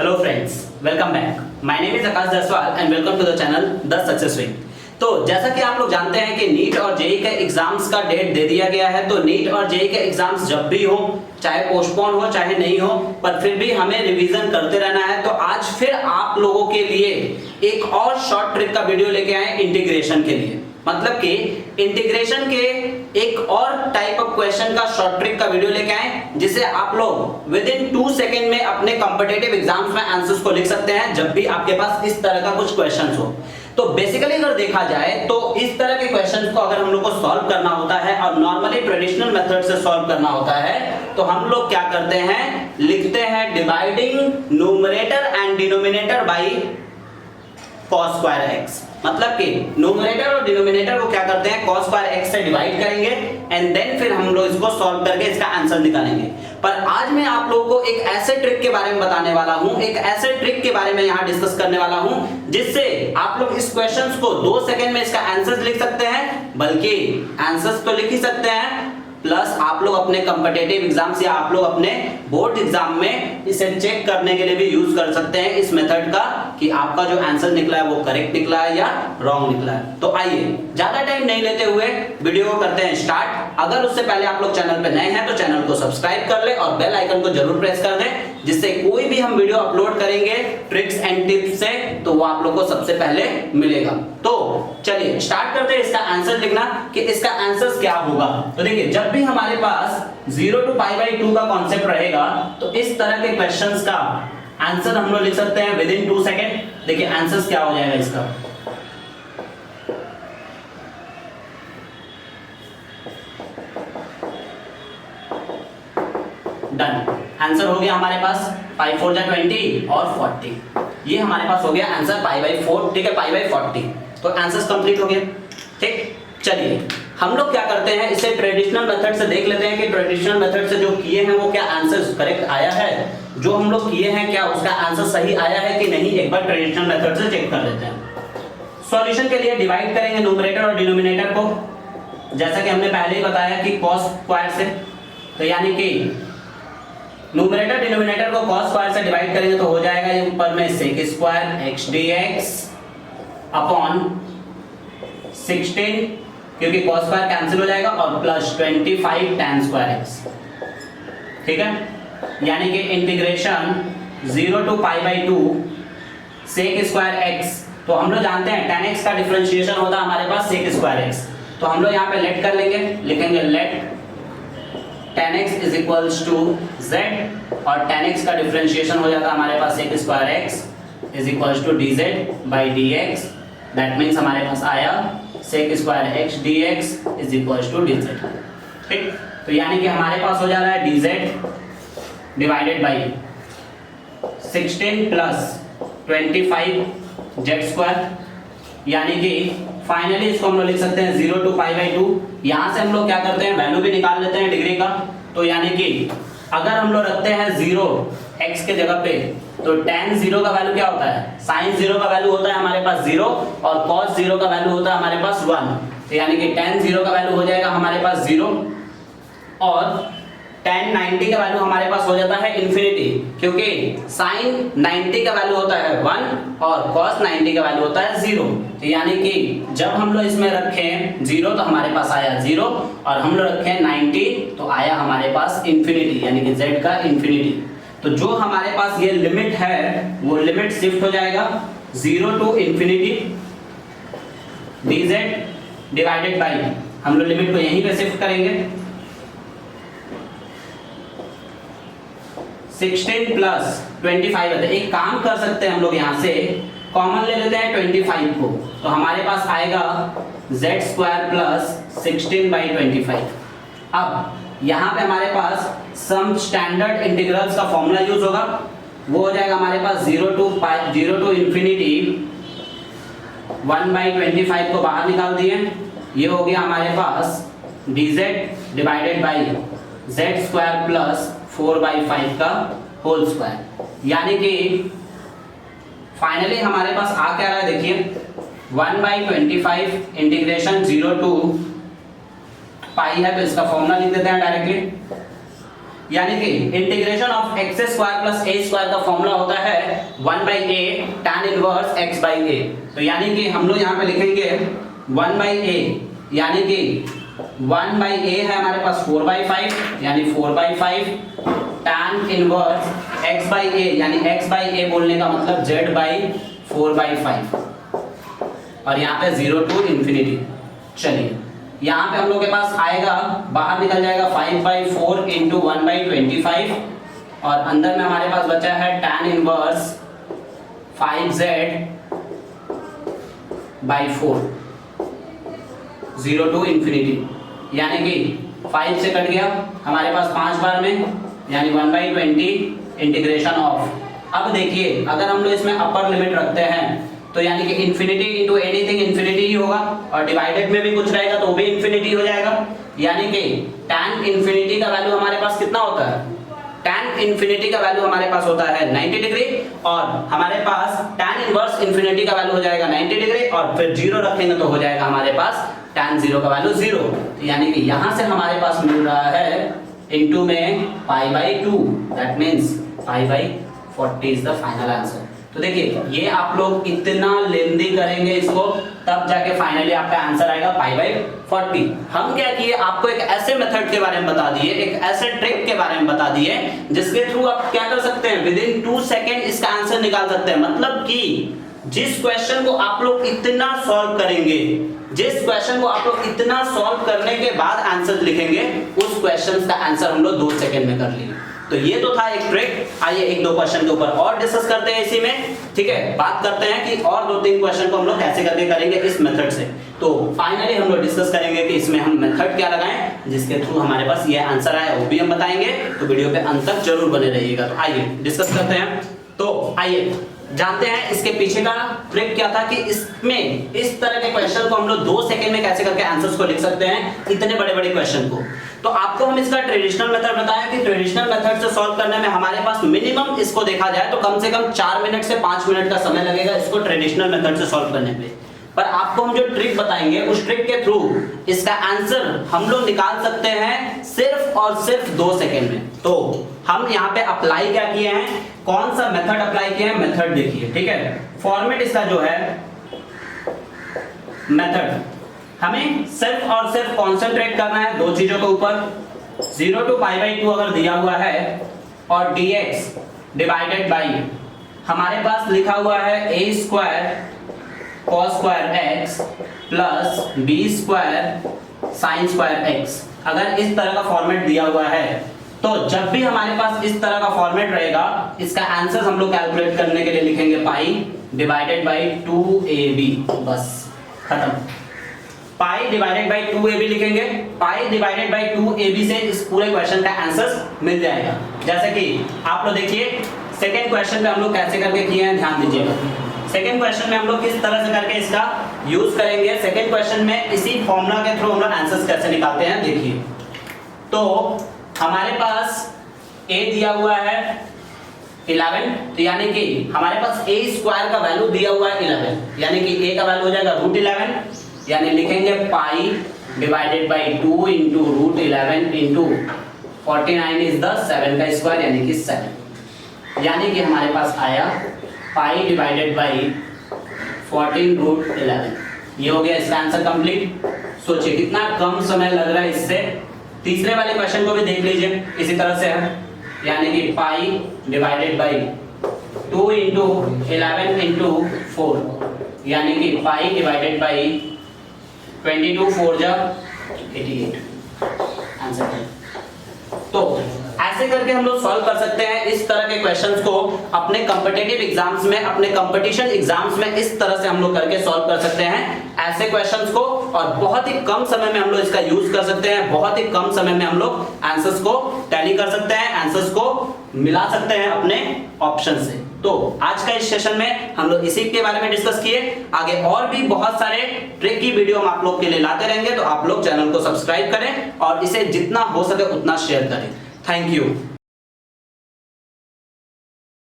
Hello friends, welcome back. My name is Akash Jaiswal and welcome to the channel the success way. तो जैसा कि आप लोग जानते हैं कि नीट और जेईई के एग्जाम्स का डेट दे दिया गया है। तो नीट और जेईई के एग्जाम्स जब भी हो, चाहे पोस्टपोन हो चाहे नहीं हो, पर फिर भी हमें रिवीजन करते रहना है। तो आज फिर आप लोगों के लिए एक और शॉर्ट ट्रिक का वीडियो लेके आए इंटीग्रेशन के लिए। मतलब कि इंटीग्रेशन के एक और टाइप ऑफ क्वेश्चन का शॉर्ट ट्रिक का वीडियो लेके आए, जिसे आप लोग विद इन 2 सेकंड में अपने कॉम्पिटिटिव एग्जाम्स में आंसर्स को लिख सकते हैं जब भी आपके पास इस तरह का कुछ क्वेश्चंस हो। तो बेसिकली अगर देखा जाए तो इस तरह के क्वेश्चंस को अगर हम लोग को सॉल्व करना होता है और नॉर्मली ट्रेडिशनल मेथड से सॉल्व करना होता है, तो हम लोग क्या करते हैं, लिखते हैं dividing numerator and denominator by cos square x। मतलब कि न्यूमरेटर और डिनोमिनेटर को क्या करते हैं, cos स्क्वायर x से डिवाइड करेंगे एंड देन फिर हम लोग इसको सॉल्व करके इसका आंसर निकालेंगे। पर आज मैं आप लोगों को एक ऐसे ट्रिक के बारे में बताने वाला हूं, एक ऐसे ट्रिक के बारे में यहां डिस्कस करने वाला हूं जिससे आप लोग इस क्वेश्चंस को 2 सेकंड में इसका आंसर लिख सकते हैं, बल्कि आंसर्स तो लिख ही सकते हैं, प्लस आप लोग अपने कॉम्पिटिटिव एग्जाम्स या आप लोग अपने बोर्ड एग्जाम में इसे चेक करने के लिए भी यूज कर सकते हैं इस मेथड का कि आपका जो आंसर निकला है वो करेक्ट निकला है या रॉन्ग निकला है। तो आइए ज्यादा टाइम नहीं लेते हुए वीडियो को करते हैं स्टार्ट। अगर उससे पहले आप लोग चैनल पे नए हैं तो चैनल को सब्सक्राइब कर ले और बेल आइकन को जरूर प्रेस कर दें, जिससे कोई भी हम वीडियो अपलोड करेंगे ट्रिक्स एंड टिप्स से तो वो आप लोग को सबसे पहले मिलेगा। तो चलिए स्टार्ट करते हैं इसका आंसर लिखना कि इसका आंसर क्या होगा। तो देखिए, जब भी हमारे पास 0 to π/2 का कॉन्सेप्ट रहेगा तो इस तरह के क्वेश्चंस का आंसर हम लोग लिख सकते हैं विद इन 2 सेकंड। देखिए आंसर क्या हो जाएगा इसका, डन। आंसर हो गया हमारे पास 5 4 जा 20 और 40। ये हमारे पास हो गया आंसर π/4, ठीक है, π/40। तो आंसर्स कंप्लीट हो गए। ठीक, चलिए हम लोग क्या करते हैं, इसे ट्रेडिशनल मेथड से देख लेते हैं कि ट्रेडिशनल मेथड से जो किए हैं वो क्या आंसर करेक्ट आया है, जो हम लोग किए हैं क्या उसका आंसर सही आया है कि नहीं, एक बार ट्रेडिशनल मेथड से चेक कर लेते हैं। सॉल्यूशन के लिए डिवाइड करेंगे न्यूमरेटर और डिनोमिनेटर को, जैसा कि हमने पहले ही बताया कि cos स्क्वायर से। तो यानी कि न्यूमरेटर डिनोमिनेटर को cos स्क्वायर से डिवाइड करेंगे तो हो जाएगा ये ऊपर में sec square x dx upon 16, क्योंकि cos स्क्वायर कैंसिल हो जाएगा, और प्लस 25 tan स्क्वायर x। ठीक है, यानी कि integration 0 to π/2 sec square x। तो हम लोग जानते हैं tan x का डिफरेंशिएशन होता है हमारे पास sec स्क्वायर x। तो हम लोग यहाँ पे लेट कर लेंगे, लिखेंगे late tan x is equals to z, और tan x का डिफरेंशिएशन हो जाता है हमारे पास sec square x is equals to dz by dx। That means हमारे पास आया sec square x dx is equals to dz। ठीक, तो यानी कि हमारे पास हो जा रहा है dz divided by 16 plus 25 z square, यानी कि फाइनली इसको हम लोग लिख सकते हैं 0 to π/2। यहां से हम लोग क्या करते हैं, वैल्यू भी निकाल लेते हैं डिग्री का। तो यानी कि अगर हम लोग रखते हैं 0 x के जगह पे, तो tan 0 का वैल्यू क्या होता है, sin 0 का वैल्यू होता है हमारे पास 0, और cos 0 का वैल्यू होता है हमारे पास 1। तो यानी कि tan 0 का वैल्यू हो जाएगा हमारे पास 0, और tan 90 का वैल्यू हमारे पास हो जाता है इंफिनिटी, क्योंकि sin 90 का वैल्यू होता है 1 और cos 90 का वैल्यू होता है 0। तो यानी कि जब हम लोग इसमें रखें 0 तो हमारे पास आया 0, और हम लोग रखें 90 तो आया हमारे पास इंफिनिटी, यानी कि z का इंफिनिटी। तो जो हमारे पास ये लिमिट है वो लिमिट शिफ्ट हो जाएगा 0 to infinity dz divided by, हम लोग लिमिट को यहीं पे शिफ्ट करेंगे 16 प्लस 25 है। एक काम कर सकते हैं हम लोग, यहाँ से कॉमन ले लेते हैं 25 को, तो हमारे पास आएगा z स्क्वायर प्लस 16/25। अब यहाँ पे हमारे पास सम स्टैंडर्ड इंटीग्रल्स का फॉर्मूला यूज होगा, वो हो जाएगा हमारे पास 0 to इंफिनिटी 1/25 को बाहर निकाल दिए, ये हो गया हमारे पास dz divided by z square plus 4/5 का होल स्क्वायर। यानी कि फाइनली हमारे पास आ क्या रहा है, देखिए 1/25 इंटीग्रेशन 0 to पाई है, तो इसका फॉर्मूला लिख देते हैं डायरेक्टली यानी कि integration of x square plus A square का फॉर्मूला होता है 1/a tan इनवर्स x/a। तो यानी कि हम लोग यहाँ पे लिखेंगे 1/a, यानी कि 1/a है हमारे पास 4/5, यानी 4/5 tan इनवर्स x/a, यानी x/a बोलने का मतलब z/4/5, और यहाँ पे 0 to infinity। चलिए यहाँ पे हम लोग के पास आएगा, बाहर निकल जाएगा 5/4 इंटू 1/25, और अंदर में हमारे पास बचा है tan inverse 5z/4, 0 to infinity, यानी कि 5 से कट गया हमारे पास 5 बार में, यानी 1/20 इंटीग्रेशन ऑफ। अब देखिए अगर हम लोग इसमें अपर लिमिट रखते हैं तो यानी कि इन्फिनिटी इंटू एनीथिंग इन्फिनिटी ही होगा, और डिवाइडेड में भी कुछ रहेगा तो वो भी इन्फिनिटी हो जाएगा, यानी कि tan इन्फिनिटी का वैल्यू हमारे पास कितना होता है, tan इन्फिनिटी का वैल्यू हमारे पास होता है 90 डिग्री, और हमारे पास tan इनवर्स इन्फिनिटी का वैल्यू हो जाएगा 90 डिग्री, और फिर 0 रखेंगे तो हो जाएगा हमारे पास tan 0 का वैल्यू 0। यानी कि यहां से हमारे पास मिल रहा है इनटू में π/2, that means π/40 is the final answer. तो देखिए ये आप लोग इतना लेंदी करेंगे इसको, तब जाके फाइनली आपका आंसर आएगा π/40। हम क्या किए, आपको एक ऐसे मेथड के बारे में बता दिए, एक ऐसे ट्रिक के बारे में बता दिए जिसके थ्रू आप क्या कर सकते हैं, विद इन 2 सेकेंड इसका आंसर निकाल सकते हैं। मतलब कि जिस क्वेश्चन को आप लोग इतना सॉल्व करेंगे, जिस क्वेश्चन को आप लोग इतना सॉल्व करने के बाद आंसर लिखेंगे, उस क्वेश्चन का आंसर हम लोग 2 सेकेंड में कर लेंगे। तो ये तो था एक ट्रिक। आइए 1-2 क्वेश्चन के ऊपर और डिस्कस करते हैं इसी में, ठीक है। बात करते हैं कि और 2-3 क्वेश्चन को हम लोग कैसे करके करेंगे इस मेथड से। तो फाइनली हम लोग डिस्कस करेंगे कि इसमें हम मेथड क्या लगाएं जिसके थ्रू हमारे पास ये आंसर आए, वो भी हम बताएंगे। तो वीडियो पे अंत तक जरूर बने रहिएगा। तो आइए डिस्कस करते हैं। तो आइए जानते हैं इसके पीछे का ट्रिक क्या था, कि इसमें इस तरह के क्वेश्चन को हम लोग 2 सेकंड में कैसे करके आंसर्स को लिख सकते हैं, इतने बड़े बड़े क्वेश्चन को। तो आपको हम इसका ट्रेडिशनल मेथड बताया कि ट्रेडिशनल मेथड से सॉल्व करने में हमारे पास मिनिमम इसको देखा जाए तो कम से कम 4 मिनट से 5 मिनट का समय लगेगा इसको ट्रेडिशनल मेथड से सॉल्व करने पे। पर आपको हम जो ट्रिक बताएंगे उस ट्रिक के थ्रू इसका आंसर हम लोग निकाल सकते हैं सिर्फ और सिर्फ 2 सेकंड में। तो हम यहाँ पे अप्लाई क्या किए हैं, कौन सा मेथड अप्लाई किए हैं, मेथड देखिए, ठीक है। फॉर्मेट इसका जो है मेथड, हमें सिर्फ और सिर्फ कॉन्सेंट्रेट करना है 2 चीजों के ऊपर। 0 to π/2 अगर दिया हुआ है और dx डिवाइडेड बाई हमारे पास लिखा हुआ है a² cos² x plus b² sin² x। अगर इस तरह का फॉर्मेट दिया हुआ है तो जब भी हमारे पास इस तरह का फॉर्मेट रहेगा, इसका आंसर हम लोग कैलकुलेट करने के लिए लिखेंगे पाई डिवाइडेड बाई 2ab, बस खत्म। पाई डिवाइडेड बाई 2ab लिखेंगे, पाई डिवाइडेड बाई 2ab से इस पूरे क्वेश्चन का आंसर मिल जाएगा। जैसे कि आप लोग देखिए सेकंड क्वेश्चन में हम लोग कैसे करके किए हैं, ध्यान दीजिएगा। सेकंड क्वेश्चन में हम लोग किस तरह से करके इसका यूज करेंगे, सेकंड क्वेश्चन में इसी फॉर्मूला के थ्रू हम लोग आंसर्स कैसे निकालते हैं देखिए। तो हमारे पास a दिया हुआ है 11, तो यानी कि हमारे पास a² का वैल्यू दिया हुआ है 11, यानी कि a का वैल्यू हो जाएगा √11, यानी लिखेंगे पाई divided by 2 into √11 into 49 is the 7 का स्क्वायर, यानी कि 7, यानी कि हमारे पास आया पाई डिवाइडेड बाई 14√11। ये हो गया इसका आंसर कंप्लीट। सोचिए कितना कम समय लग रहा है इससे। तीसरे वाले क्वेश्चन को भी देख लीजिए, इसी तरह से है, यानी कि पाई डिवाइडेड बाई 2 इंटू 11 इंटू 4, यानी कि पाई डिवाइडेड बाई 22 4 जा 88 आंसर है। तो ऐसे करके हम लोग सॉल्व कर सकते हैं इस तरह के क्वेश्चंस को अपने कॉम्पिटिटिव एग्जाम्स में, अपने कंपटीशन एग्जाम्स में इस तरह से हम लोग करके सॉल्व कर सकते हैं ऐसे क्वेश्चंस को, और बहुत ही कम समय में हम लोग इसका यूज कर सकते हैं। बहुत ही कम समय में हम लोग आंसर्स को टैली कर सकते हैं, आंसर्स को मिला सकते हैं अपने ऑप्शन से। तो आज का इस सेशन में हम लोग इसी के बारे में डिस्कस किए। आगे और भी बहुत सारे ट्रिक की वीडियो हम आप लोग के लिए लाते रहेंगे, तो आप लोग चैनल को सब्सक्राइब करें और इसे जितना हो सके उतना शेयर करें। Thank you.